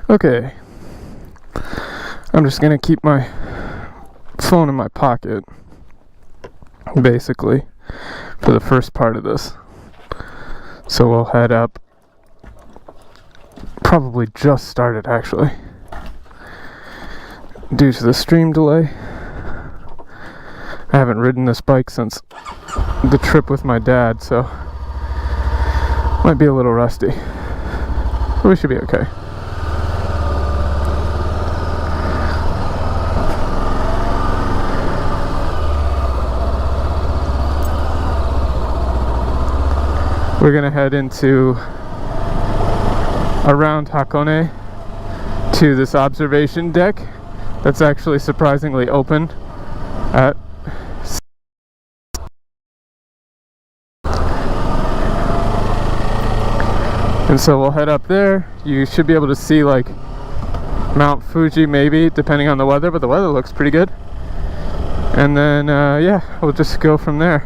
Okay, I'm just gonna keep my phone in my pocket, basically, for the first part of this. So we'll head up. Probably just started, actually, due to the stream delay. I haven't ridden this bike since the trip with my dad, so might be a little rusty, but we should be okay. We're gonna head into around Hakone to this observation deck that's actually surprisingly open at and so we'll head up there. You should be able to see like Mount Fuji maybe, depending on the weather, but the weather looks pretty good. And then yeah, we'll just go from there.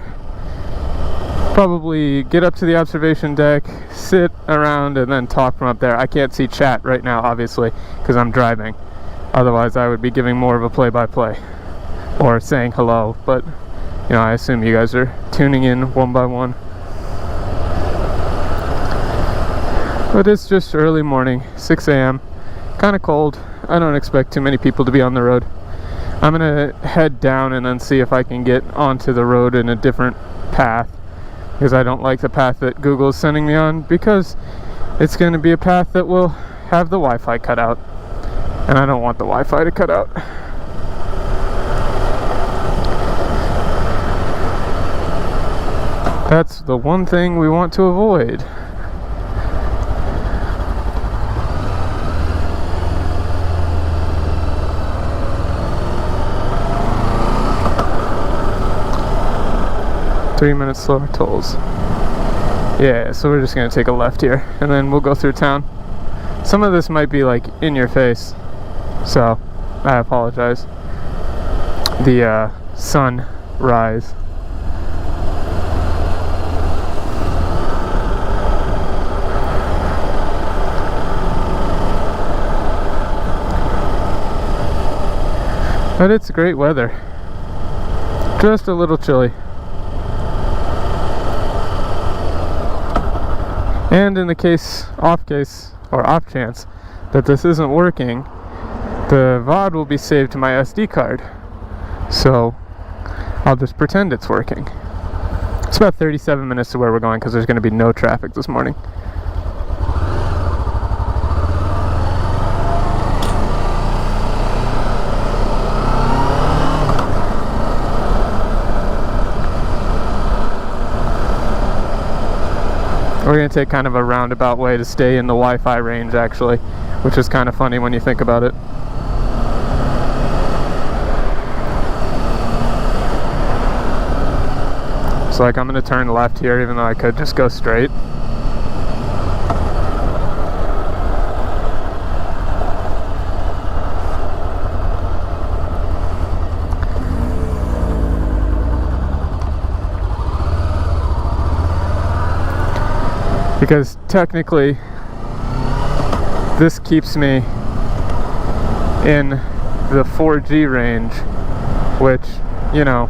Probably get up to the observation deck, sit around, and then talk from up there. I can't see chat right now, obviously, because I'm driving. Otherwise, I would be giving more of a play-by-play or saying hello. But, you know, I assume you guys are tuning in one by one. But it's just early morning, 6 a.m. Kind of cold. I don't expect too many people to be on the road. I'm gonna head down and then see if I can get onto the road in a different path, because I don't like the path that Google is sending me on, because it's going to be a path that will have the Wi-Fi cut out, and I don't want the Wi-Fi to cut out. That's the one thing we want to avoid. Minutes slower tolls. Yeah, so we're just gonna take a left here and then we'll go through town. Some of this might be like in your face, so I apologize. The sunrise. But it's great weather. Just a little chilly. And in the off chance that this isn't working, the VOD will be saved to my SD card. So I'll just pretend it's working. It's about 37 minutes to where we're going because there's going to be no traffic this morning. We're going to take kind of a roundabout way to stay in the Wi-Fi range, actually, which is kind of funny when you think about it. So like I'm going to turn left here even though I could just go straight. Because technically this keeps me in the 4G range, which, you know,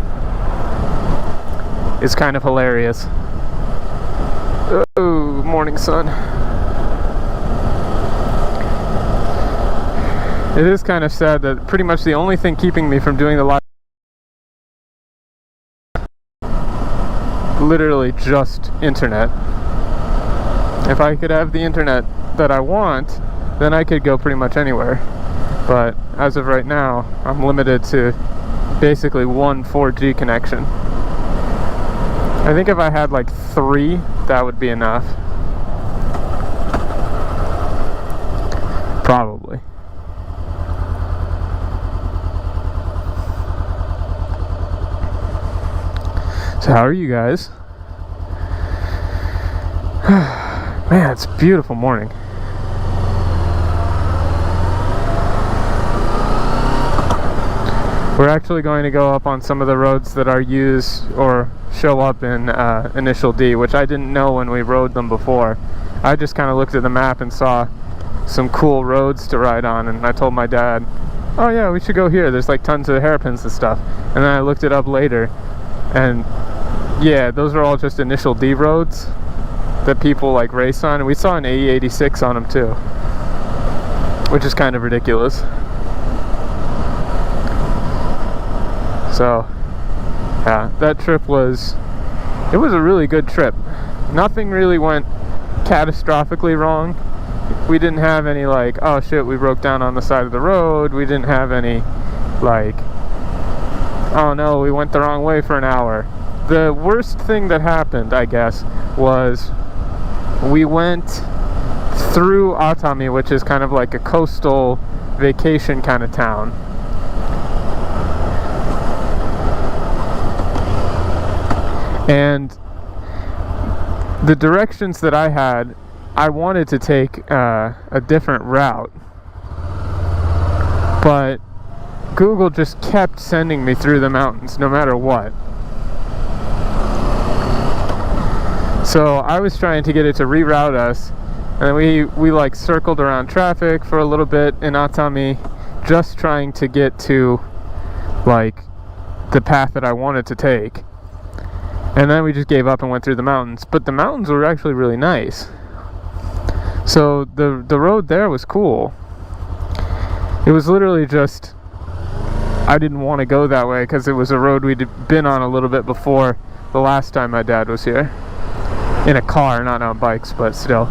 is kind of hilarious. Oh, morning sun. It is kind of sad that pretty much the only thing keeping me from doing the live literally just internet. If I could have the internet that I want, then I could go pretty much anywhere. But as of right now, I'm limited to basically one 4G connection. I think if I had like 3, that would be enough. Probably. So how are you guys? Man, it's a beautiful morning. We're actually going to go up on some of the roads that are used or show up in Initial D, which I didn't know when we rode them before. I just kind of looked at the map and saw some cool roads to ride on, and I told my dad, oh yeah, we should go here, there's like tons of hairpins and stuff. And then I looked it up later, and yeah, those are all just initial D roads that people like race on, and we saw an AE86 on them too, which is kind of ridiculous. So yeah, that trip was a really good trip. Nothing really went catastrophically wrong. We didn't have any like, oh shit, we broke down on the side of the road. We didn't have any like, oh no, we went the wrong way for an hour. The worst thing that happened, I guess, was we went through Atami, which is kind of like a coastal vacation kind of town. And the directions that I had, I wanted to take a different route, but Google just kept sending me through the mountains no matter what. So I was trying to get it to reroute us, and we like circled around traffic for a little bit in Atami, just trying to get to like the path that I wanted to take. And then we just gave up and went through the mountains. But the mountains were actually really nice. So the road there was cool. It was literally just, I didn't want to go that way because it was a road we'd been on a little bit before the last time my dad was here. In a car, not on bikes, but still.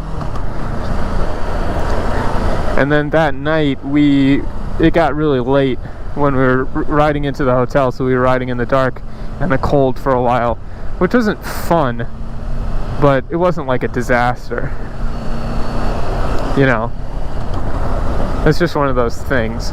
And then that night, it got really late when we were riding into the hotel, so we were riding in the dark and the cold for a while, which wasn't fun, but it wasn't like a disaster. You know, it's just one of those things.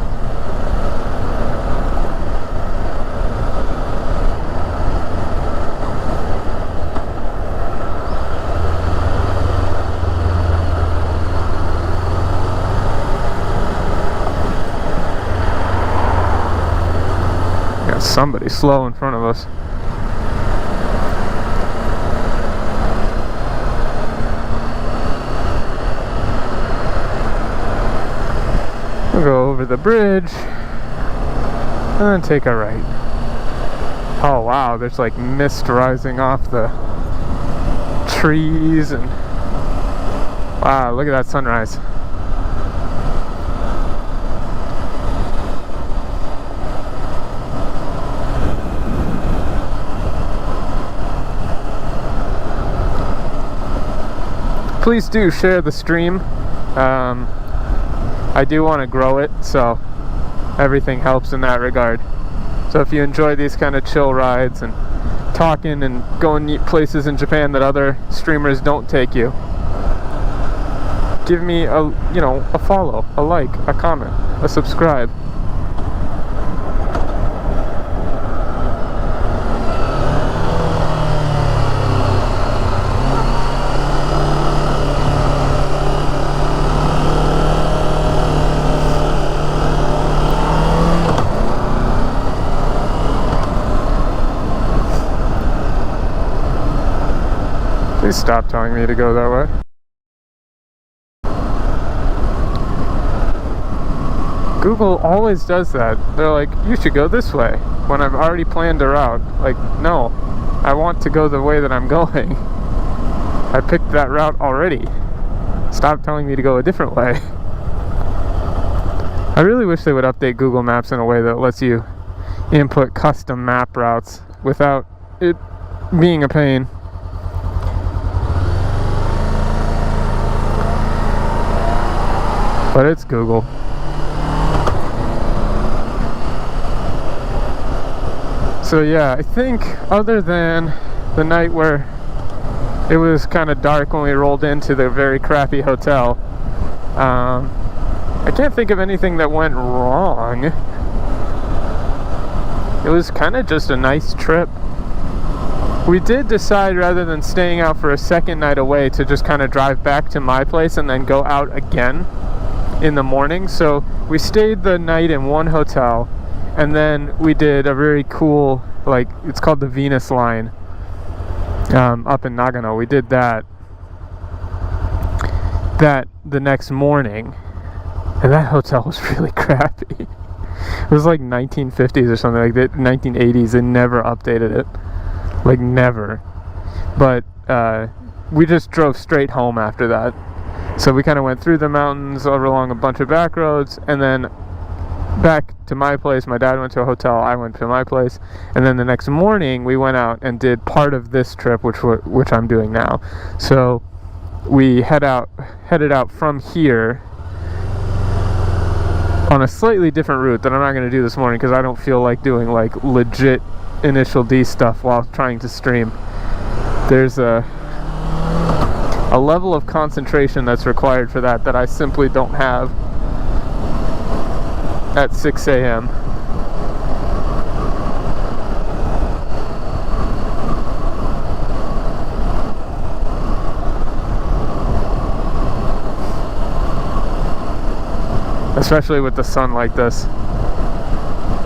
Got somebody slow in front of us. We'll go over the bridge and then take a right. Oh wow, there's like mist rising off the trees, and wow, look at that sunrise. Please do share the stream. I do want to grow it, so everything helps in that regard. So if you enjoy these kind of chill rides and talking and going places in Japan that other streamers don't take you, give me a follow, a like, a comment, a subscribe. Please stop telling me to go that way. Google always does that. They're like, you should go this way, when I've already planned a route. Like, no, I want to go the way that I'm going. I picked that route already. Stop telling me to go a different way. I really wish they would update Google Maps in a way that lets you input custom map routes without it being a pain. But it's Google. So yeah, I think other than the night where it was kind of dark when we rolled into the very crappy hotel, I can't think of anything that went wrong. It was kind of just a nice trip. We did decide, rather than staying out for a second night away, to just kind of drive back to my place and then go out again in the morning. So we stayed the night in one hotel, and then we did a very cool, like, it's called the Venus Line, up in Nagano. We did that the next morning, And that hotel was really crappy. It was like 1950s or something like that, 1980s. They never updated it. Like, never. But we just drove straight home after that. So we kind of went through the mountains, over along a bunch of back roads, and then back to my place. My dad went to a hotel, I went to my place, and then the next morning we went out and did part of this trip, which I'm doing now. So we headed out from here on a slightly different route that I'm not going to do this morning because I don't feel like doing like legit initial D stuff while trying to stream. There's a level of concentration that's required for that I simply don't have at 6 a.m. Especially with the sun like this.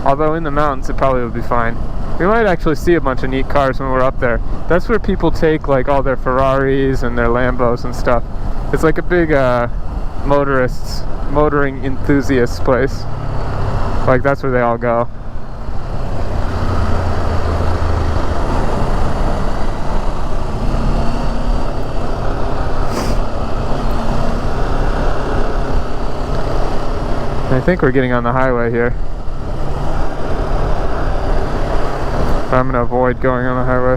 Although in the mountains it probably would be fine. We might actually see a bunch of neat cars when we're up there. That's where people take like all their Ferraris and their Lambos and stuff. It's like a big motoring enthusiasts place. Like that's where they all go. I think we're getting on the highway here. I'm going to avoid going on the highway.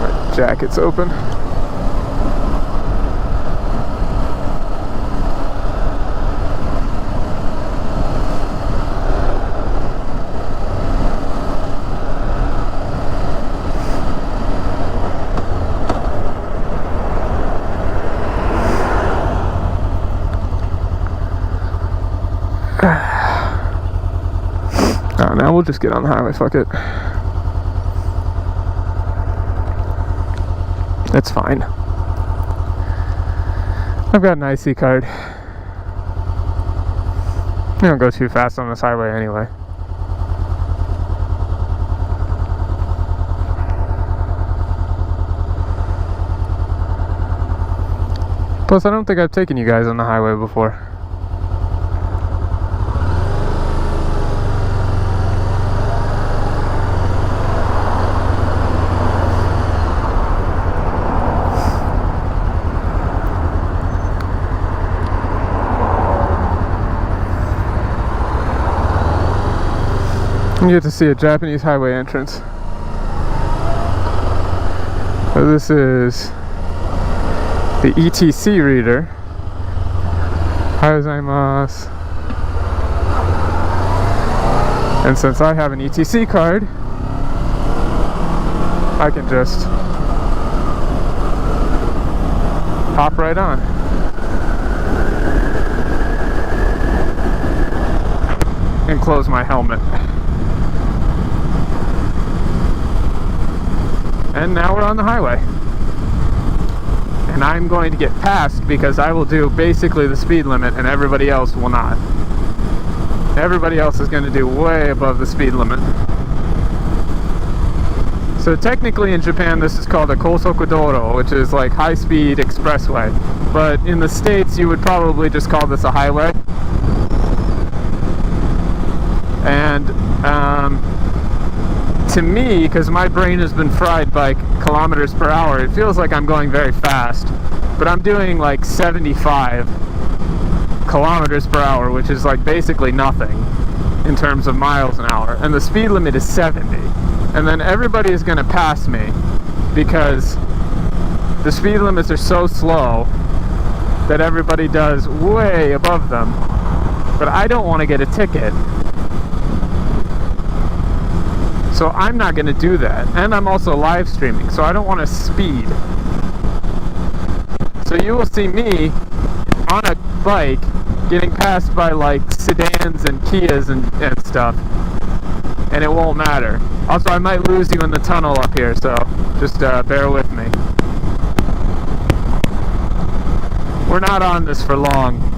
My jacket's open. Now we'll just get on the highway, fuck it. That's fine. I've got an IC card. I don't go too fast on this highway anyway. Plus, I don't think I've taken you guys on the highway before. You get to see a Japanese highway entrance. So this is the ETC reader. Gozaimasu. And since I have an ETC card, I can just hop right on. And close my helmet. And now we're on the highway. And I'm going to get passed because I will do basically the speed limit and everybody else will not. Everybody else is going to do way above the speed limit. So technically in Japan this is called a Kosokudoro, which is like high-speed expressway. But in the States you would probably just call this a highway. And to me, because my brain has been fried by kilometers per hour, it feels like I'm going very fast. But I'm doing like 75 kilometers per hour, which is like basically nothing in terms of miles an hour. And the speed limit is 70. And then everybody is going to pass me because the speed limits are so slow that everybody does way above them. But I don't want to get a ticket. So I'm not going to do that. And I'm also live streaming, so I don't want to speed. So you will see me on a bike getting passed by like sedans and Kias and stuff. And it won't matter. Also, I might lose you in the tunnel up here, so just bear with me. We're not on this for long.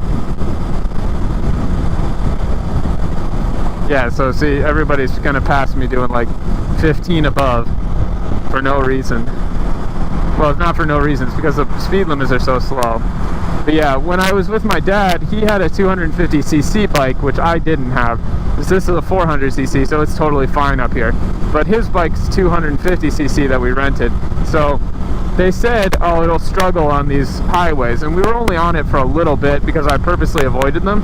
Yeah, so see, everybody's gonna pass me doing like 15 above for no reason. Well, it's not for no reason. It's because the speed limits are so slow. But yeah, when I was with my dad, he had a 250cc bike, which I didn't have. This is a 400cc, so it's totally fine up here. But his bike's 250cc that we rented. So they said, oh, it'll struggle on these highways. And we were only on it for a little bit because I purposely avoided them.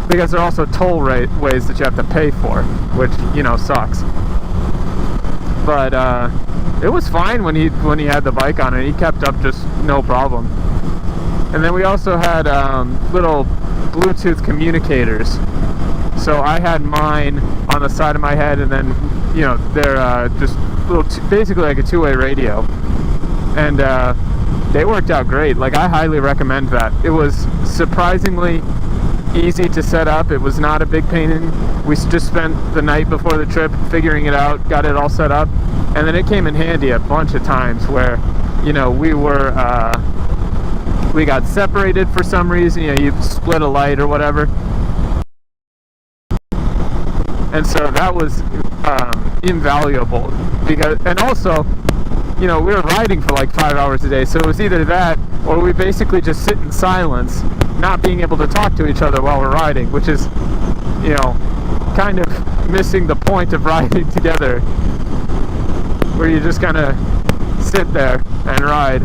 Because they're also toll ways that you have to pay for, which, you know, sucks. But it was fine when he had the bike on it. He kept up just no problem. And then we also had little Bluetooth communicators. So I had mine on the side of my head, and then, you know, they're just little, basically like a two-way radio. And they worked out great. Like, I highly recommend that. It was surprisingly easy to set up. It was not a big pain in. We just spent the night before the trip figuring it out, got it all set up, and then it came in handy a bunch of times where, you know, we got separated for some reason. You know, you split a light or whatever, and so that was invaluable. Because, and also, you know, we were riding for like 5 hours a day, so it was either that or we basically just sit in silence, not being able to talk to each other while we're riding, which is, you know, kind of missing the point of riding together, where you just kind of sit there and ride.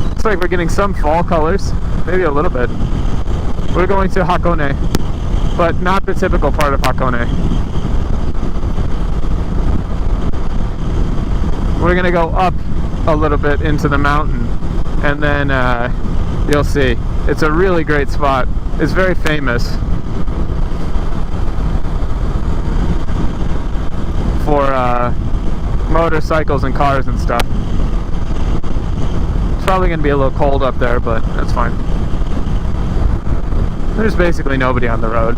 Looks like we're getting some fall colors, maybe a little bit. We're going to Hakone, but not the typical part of Hakone. We're gonna go up a little bit into the mountain, and then you'll see. It's a really great spot. It's very famous for motorcycles and cars and stuff. It's probably gonna be a little cold up there, but that's fine. There's basically nobody on the road.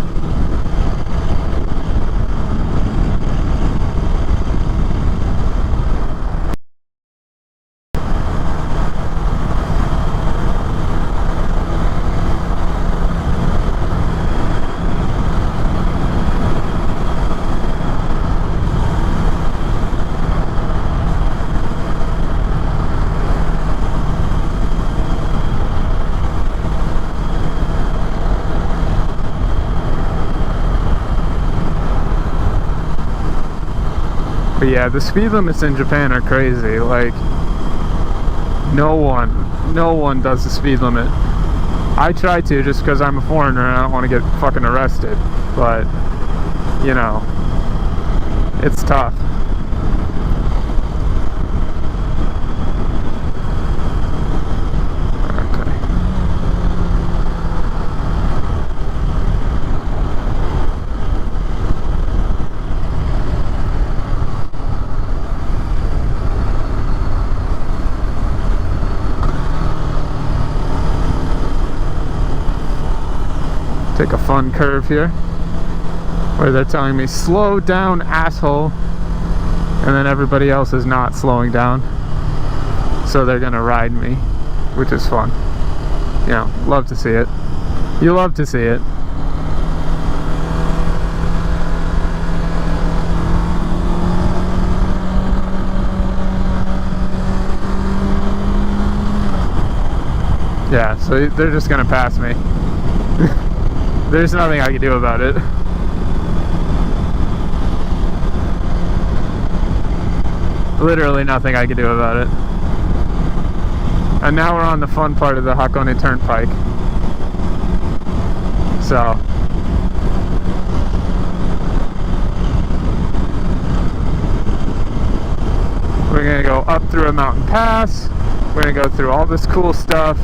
But yeah, the speed limits in Japan are crazy. Like, no one does the speed limit. I try to, just because I'm a foreigner and I don't want to get fucking arrested. But, you know, it's tough. Take a fun curve here where they're telling me slow down, asshole, and then everybody else is not slowing down, so they're gonna ride me, which is fun. You know, love to see it. You love to see it. Yeah, so they're just gonna pass me. There's nothing I can do about it. Literally nothing I can do about it. And now we're on the fun part of the Hakone Turnpike. So we're gonna go up through a mountain pass. We're gonna go through all this cool stuff.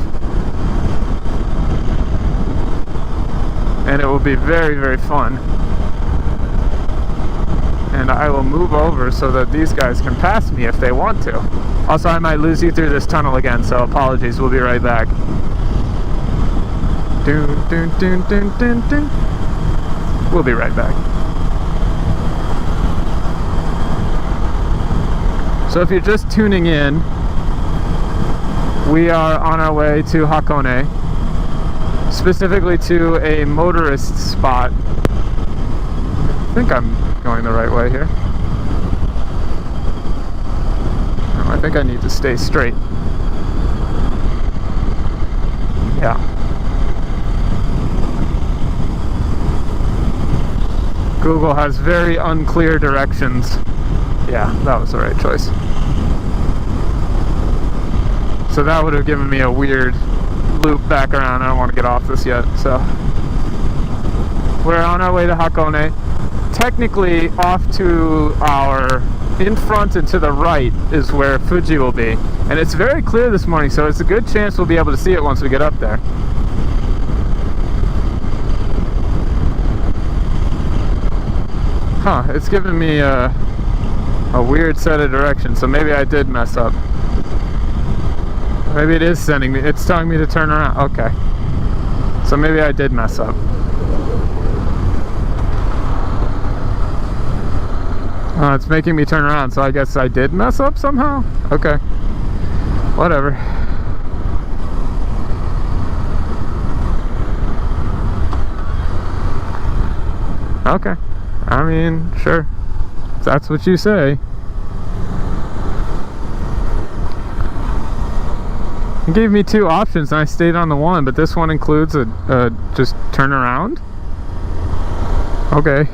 And it will be very, very fun. And I will move over so that these guys can pass me if they want to. Also, I might lose you through this tunnel again, so apologies. We'll be right back. Dun, dun, dun, dun, dun, dun. We'll be right back. So if you're just tuning in, we are on our way to Hakone. Specifically to a motorist spot. I think I'm going the right way here. I think I need to stay straight. Yeah. Google has very unclear directions. Yeah, that was the right choice. So that would have given me a weird loop back around. I don't want to get off this yet, so. We're on our way to Hakone. Technically, off to our in front and to the right is where Fuji will be. And it's very clear this morning, so it's a good chance we'll be able to see it once we get up there. Huh, it's giving me a weird set of directions, so maybe I did mess up. Maybe it is sending me, it's telling me to turn around. Okay. So maybe I did mess up. It's making me turn around, so I guess I did mess up somehow? Okay. Whatever. Okay. I mean, sure. If that's what you say. It gave me two options and I stayed on the one, but this one includes a just turn around? Okay.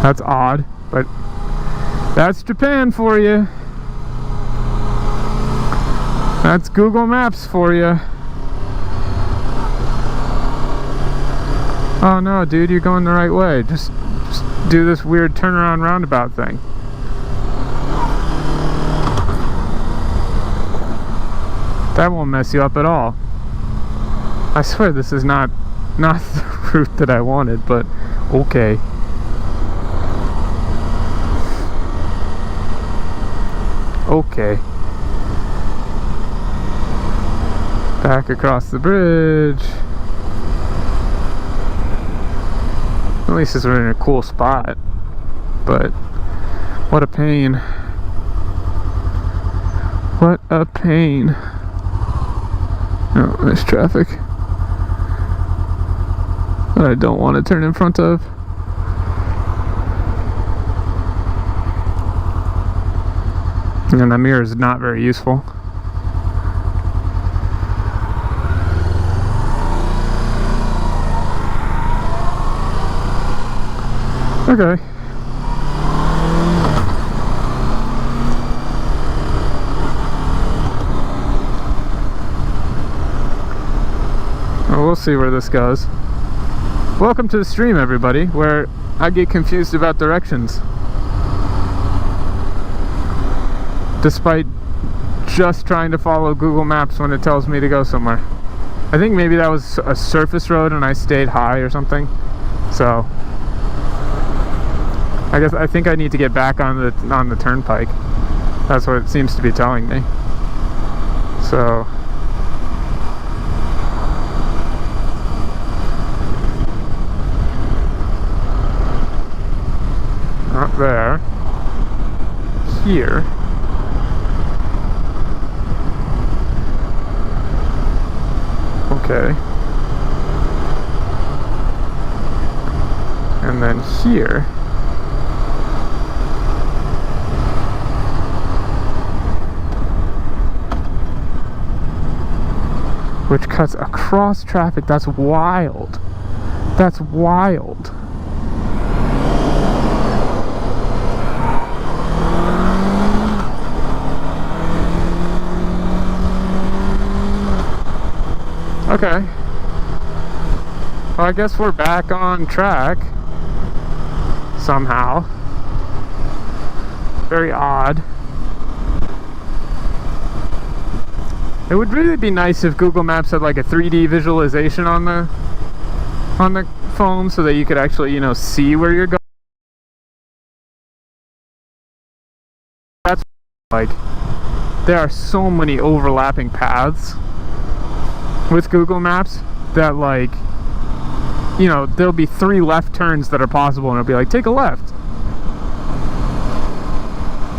That's odd, but that's Japan for you. That's Google Maps for you. Oh no, dude, you're going the right way. Just do this weird turnaround roundabout thing. That won't mess you up at all. I swear this is not the route that I wanted, but okay. Okay. Back across the bridge. At least we're in a cool spot. But what a pain. What a pain. Oh, there's traffic that I don't want to turn in front of. And the mirror is not very useful. Okay. Well, we'll see where this goes. Welcome to the stream, everybody, where I get confused about directions. Despite just trying to follow Google Maps when it tells me to go somewhere. I think maybe that was a surface road and I stayed high or something. So I think I need to get back on the turnpike. That's what it seems to be telling me. So up there, here. Okay. And then here. Which cuts across traffic. That's wild. That's wild. Okay. Well, I guess we're back on track. Somehow. Very odd. It would really be nice if Google Maps had like a 3D visualization on the phone so that you could actually, you know, see where you're going. That's like, there are so many overlapping paths with Google Maps that, like, you know, there'll be 3 left turns that are possible and it'll be like, take a left.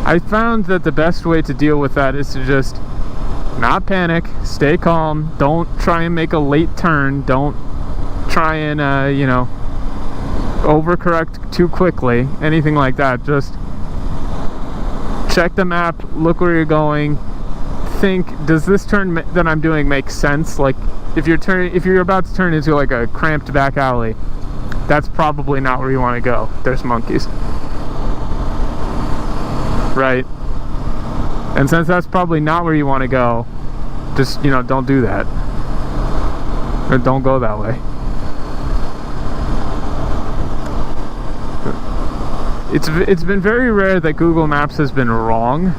I found that the best way to deal with that is to just not panic, stay calm, don't try and make a late turn, don't try and overcorrect too quickly, anything like that. Just check the map, look where you're going, think, does this turn that I'm doing make sense? Like, if you're about to turn into like a cramped back alley, that's probably not where you want to go. There's monkeys, right? And since that's probably not where you want to go, just, don't do that. Or don't go that way. It's been very rare that Google Maps has been wrong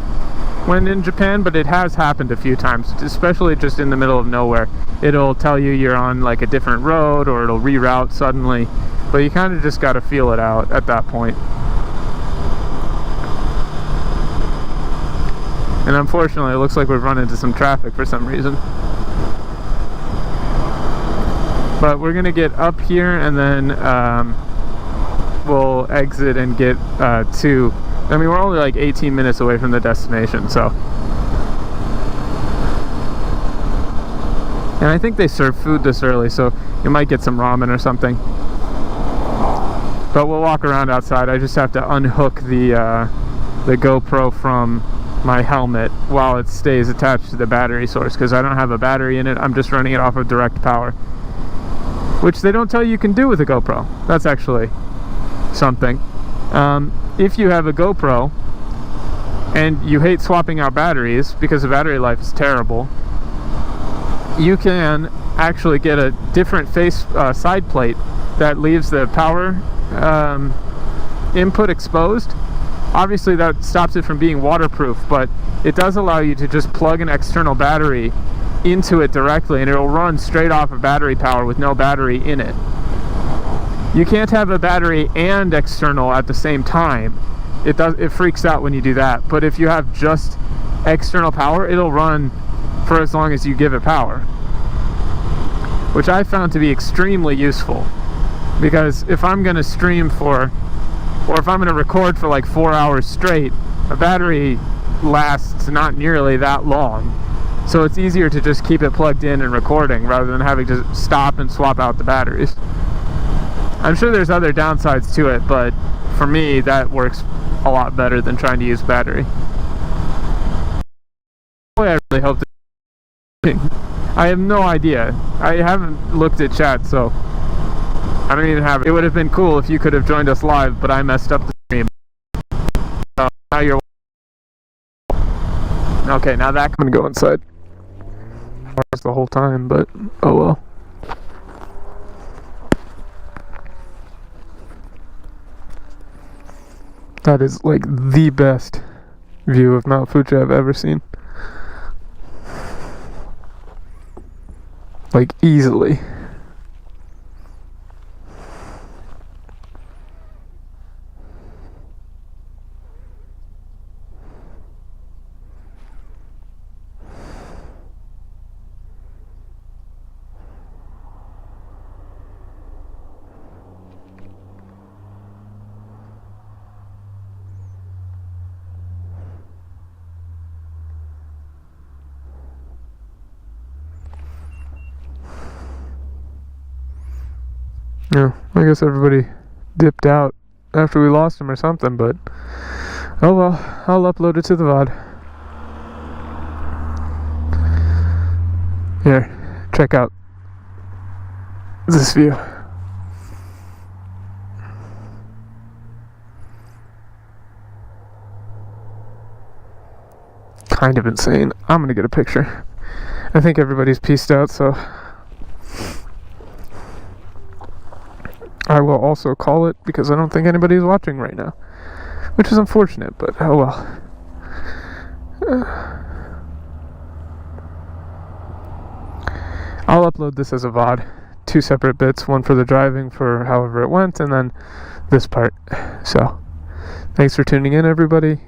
when in Japan, but it has happened a few times, especially just in the middle of nowhere. It'll tell you you're on like a different road, or it'll reroute suddenly, but you kind of just got to feel it out at that point. And unfortunately, it looks like we've run into some traffic for some reason. But we're gonna get up here, and then we'll exit and get to, we're only like 18 minutes away from the destination, so. And I think they serve food this early, so you might get some ramen or something. But we'll walk around outside. I just have to unhook the GoPro from my helmet while it stays attached to the battery source, because I don't have a battery in it. I'm just running it off of direct power, which they don't tell you can do with a GoPro. That's actually something. If you have a GoPro and you hate swapping out batteries because the battery life is terrible, you can actually get a different side plate that leaves the power input exposed. Obviously that stops it from being waterproof, but it does allow you to just plug an external battery into it directly, and it'll run straight off of battery power with no battery in it. You can't have a battery and external at the same time. It freaks out when you do that. But if you have just external power, it'll run for as long as you give it power, which I found to be extremely useful, because if I'm going to stream or if I'm going to record for like 4 hours straight, a battery lasts not nearly that long. So it's easier to just keep it plugged in and recording rather than having to stop and swap out the batteries. I'm sure there's other downsides to it, but for me that works a lot better than trying to use battery. Boy, I really hope that I have no idea. I haven't looked at chat, so I don't even have it. It would have been cool if you could have joined us live, but I messed up the stream. So now you're okay. Now that can go inside. The whole time, but oh well. That is like the best view of Mount Fuji I've ever seen. Like easily. Yeah, I guess everybody dipped out after we lost him or something, but oh well, I'll upload it to the VOD. Here, check out this view. Kind of insane. I'm gonna get a picture. I think everybody's pieced out, so I will also call it, because I don't think anybody's watching right now, which is unfortunate, but oh well. I'll upload this as a VOD, 2 separate bits, one for the driving for however it went, and then this part. So, thanks for tuning in, everybody.